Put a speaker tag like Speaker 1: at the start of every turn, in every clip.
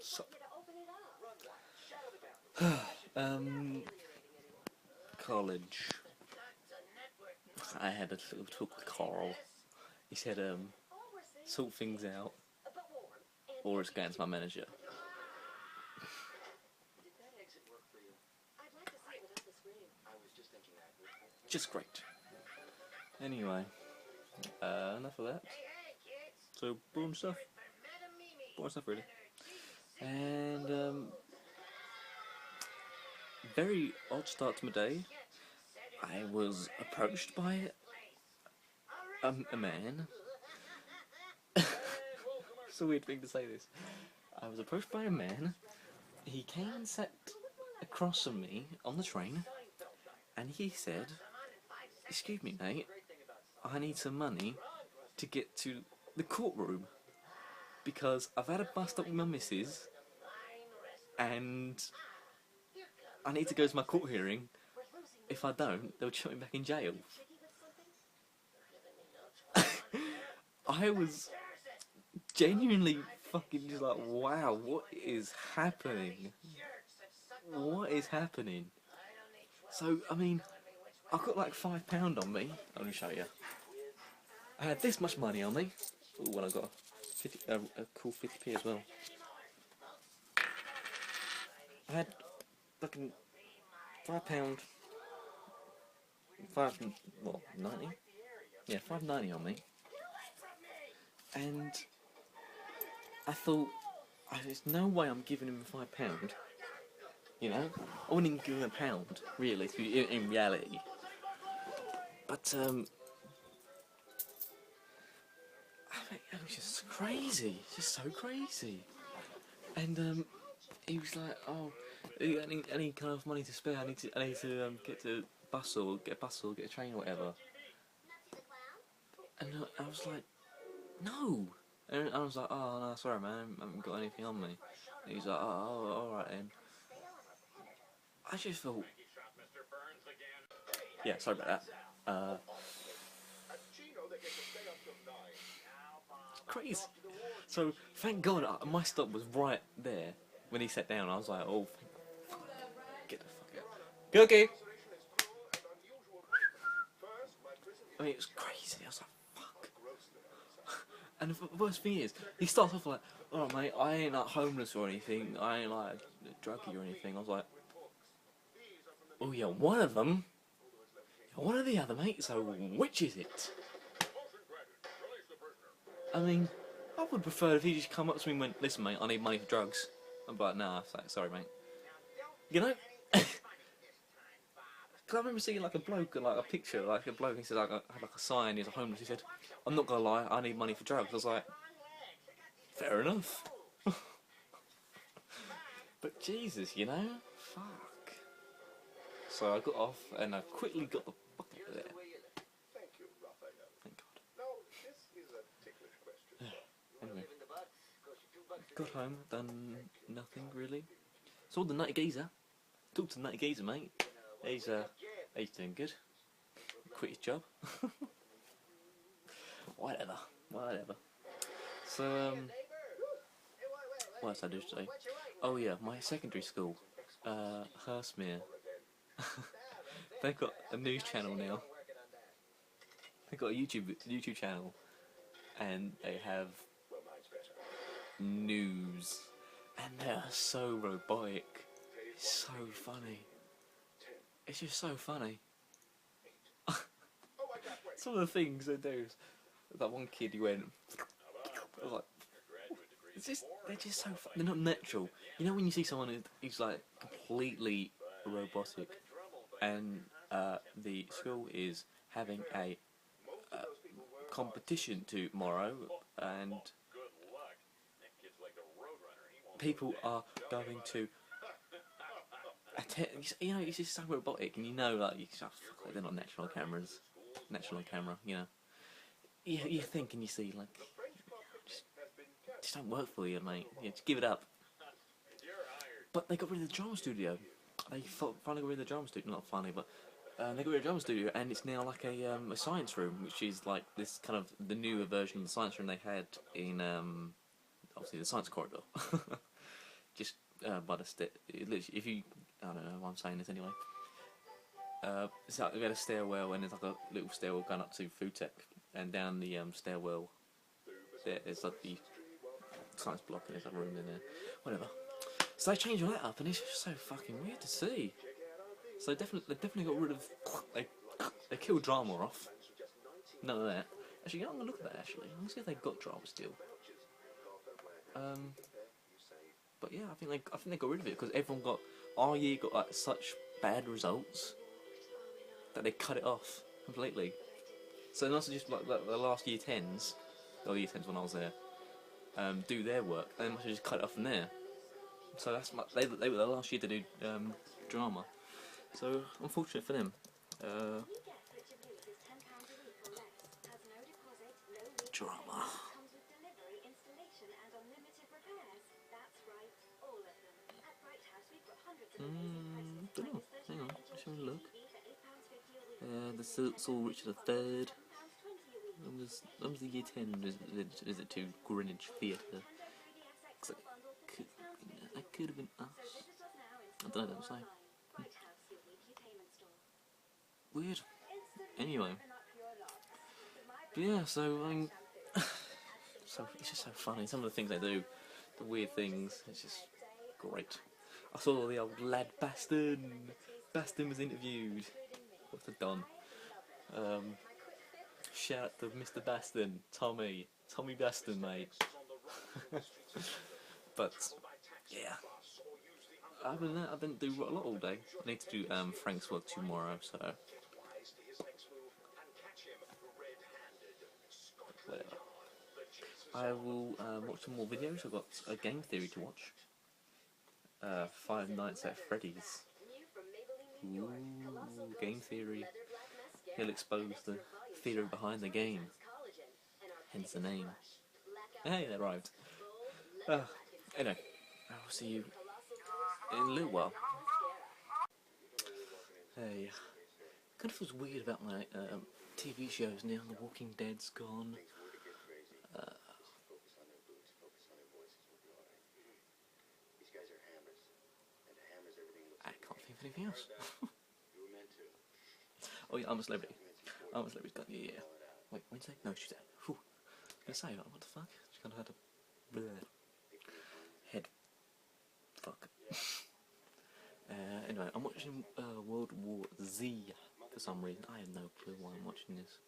Speaker 1: So, college. I had a little talk with Carl. He said, sort things out, or it's going to my manager. Just great. Anyway, enough of that. So, boring stuff. Boring stuff, really. And, very odd start to my day. I was approached by a man. It's a weird thing to say this. I was approached by a man. He came and sat across from me on the train, and he said, "Excuse me, mate, I need some money to get to the courtroom because I've had a bust up with my missus, and I need to go to my court hearing. If I don't, they'll chuck me back in jail." I was genuinely fucking just like, wow, what is happening? What is happening? So, I mean, I've got like £5 on me. Let me show you. I had this much money on me. Ooh, well, I got a cool 50p as well. I had fucking £5, 90? Yeah, £5.90 on me. And I thought, there's no way I'm giving him £5. You know, I wouldn't even give him £1, really, in reality. But I mean, it was just crazy, just so crazy. And he was like, "Oh, any kind of money to spare? I need to get to bus or get a train or whatever." And I was like, "No." And I was like, "Oh no, sorry man, I haven't got anything on me." And he's like, "Oh, all right then." I just thought, yeah, sorry about that. Crazy. So thank God my stop was right there when he sat down. I was like, "Oh, get the fuck out, Cookie." I mean, it was crazy. I was like, "Fuck." And the worst thing is, he starts off like, "Oh mate, I ain't like homeless or anything. I ain't like a druggie or anything." I was like, "Oh yeah, one of them. One or the other, mate. So which is it?" I mean, I would prefer if he just come up to me and went, "Listen, mate, I need money for drugs." I'm like, "Nah, sorry, mate." You know? Because I remember seeing like a bloke, like a picture, like a bloke. He said, like, had like a sign. He's a homeless. He said, "I'm not gonna lie, I need money for drugs." I was like, fair enough. But Jesus, you know, fuck. So I got off and I quickly got the fuck out of there. Thank God. Anyway, got home, done nothing really. Saw the nutty geezer. Talked to the nutty geezer, mate. He's doing good. Quit his job. Whatever. So what else did I do today? Oh yeah, my secondary school, Herstmere. They've got a news channel now. They've got a YouTube channel, and they have news, and they are so robotic. It's so funny. It's just so funny. Some of the things they do. That one kid, he went. I was like, they're just so they're not natural. You know when you see someone who's like completely robotic, and the school is having a competition tomorrow, and people are going to attend. You know, it's just so robotic, and you know, like they're not natural cameras, natural camera. You know, you think and you see like. Just don't work for you, mate. Yeah, just give it up. But they got rid of the drama studio. They finally got rid of the drama studio. Not funny, but they got rid of the drama studio, and it's now like a science room, which is like this kind of the newer version of the science room they had in obviously the science corridor. just by the literally, if you, I don't know why I'm saying this anyway. It's like we had a stairwell, and there's like a little stairwell going up to food tech, and down the stairwell there's like the science block, and there's a room in there, whatever. So they changed all that up, and it's just so fucking weird to see. So they definitely got rid of they killed drama off. None of that. Actually, I'm gonna look at that. Actually, I'm gonna see if they got drama still. But yeah, I think they got rid of it because everyone got our year got like such bad results that they cut it off completely. So not just like the last year 10s, or year 10s when I was there, do their work, and they must have just cut it off from there. So they were the last year to do drama. So unfortunate for them. Drama. Don't know. Hang on, let's have a look. The Sir Richard III. When was the year 10 visit to Greenwich Theatre? That could have been us. I don't know, don't say. Weird. Anyway. But yeah, so it's just so funny. Some of the things they do, the weird things, it's just great. I saw the old lad Baston. Baston was interviewed. What's it done? Shout out to Mr. Baston, Tommy Baston, mate. But yeah, other than that, I didn't do a lot all day. I need to do Frank's work tomorrow, so whatever. I will watch some more videos. I've got a game theory to watch. Five Nights at Freddy's. Ooh, game theory. He'll expose the theory behind the game. Hence the name. Hey, they arrived. Anyway, I'll see you in a little while. Hey, kind of feels weird about my TV shows now. The Walking Dead's gone. I can't think of anything else. Oh yeah, I'm a Celebrity. I'm a Celebrity's gone. Yeah. Wait, Wednesday? No, Tuesday. Whew. I was gonna say, what the fuck? Just kind of had a bleh. Head. Fuck. Anyway, I'm watching World War Z for some reason. I have no clue why I'm watching this.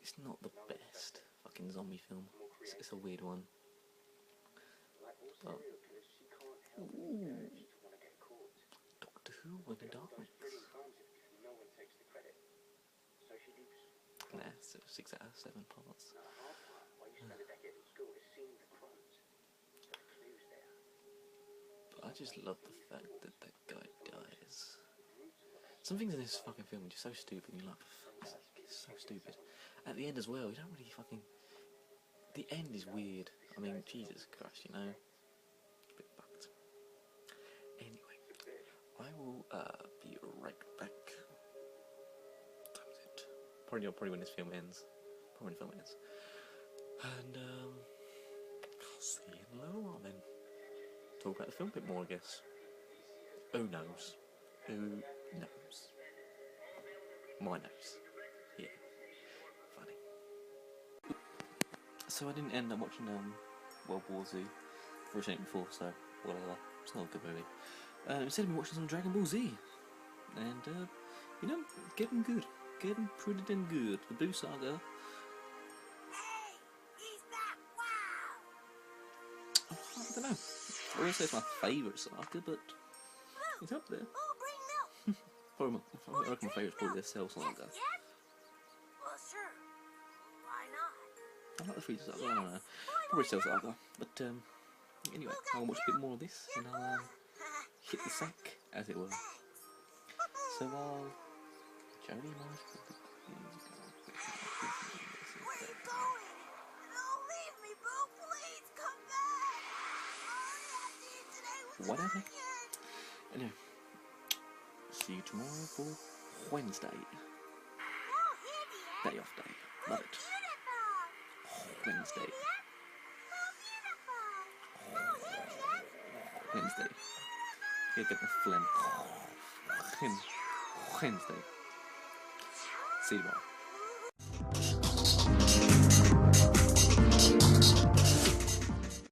Speaker 1: It's not the best fucking zombie film. It's a weird one. But ooh. Doctor Who in the Darkness. Nah, so 6 out of 7 parts. But I just love the fact that that guy dies. Some things in this fucking film are just so stupid. You like, it's so stupid. At the end as well, you don't really fucking. The end is weird. I mean, Jesus Christ, you know. A bit fucked. Anyway, I will be right back. Probably when this film ends. Probably when the film ends. And I'll see you in a little while then. Talk about the film a bit more, I guess. Who knows? Who knows? My nose. Yeah. Funny. So I didn't end up watching World War Z. I've seen it before, so whatever. It's not a good movie. Instead of me watching some Dragon Ball Z. And, you know, getting good. Getting pretty damn good. The Boo Saga.
Speaker 2: Hey, he's back! Wow!
Speaker 1: I don't know. I wouldn't say it's my favourite saga, but it's up there.
Speaker 2: Oh, bring milk!
Speaker 1: Probably I reckon my favourite's probably the Cell Saga.
Speaker 2: Yes? Well, sure. Why not?
Speaker 1: I like the Freezer Saga, I don't know. Probably Cell Saga. But anyway, I'll watch a bit more of this and I'll hit the sack, as it were. So I'll... Jody Marsh.
Speaker 2: Where you going? Don't leave me, Boo! Please come back! All I have to eat today was
Speaker 1: Whatever.
Speaker 2: chicken.
Speaker 1: Anyway, see you tomorrow for Wednesday.
Speaker 2: Oh, here, dear.
Speaker 1: Day off day. Love it.
Speaker 2: Beautiful.
Speaker 1: Wednesday.
Speaker 2: So beautiful. Oh, here, dear.
Speaker 1: Wednesday. You get the phlegm. Wednesday. See you tomorrow.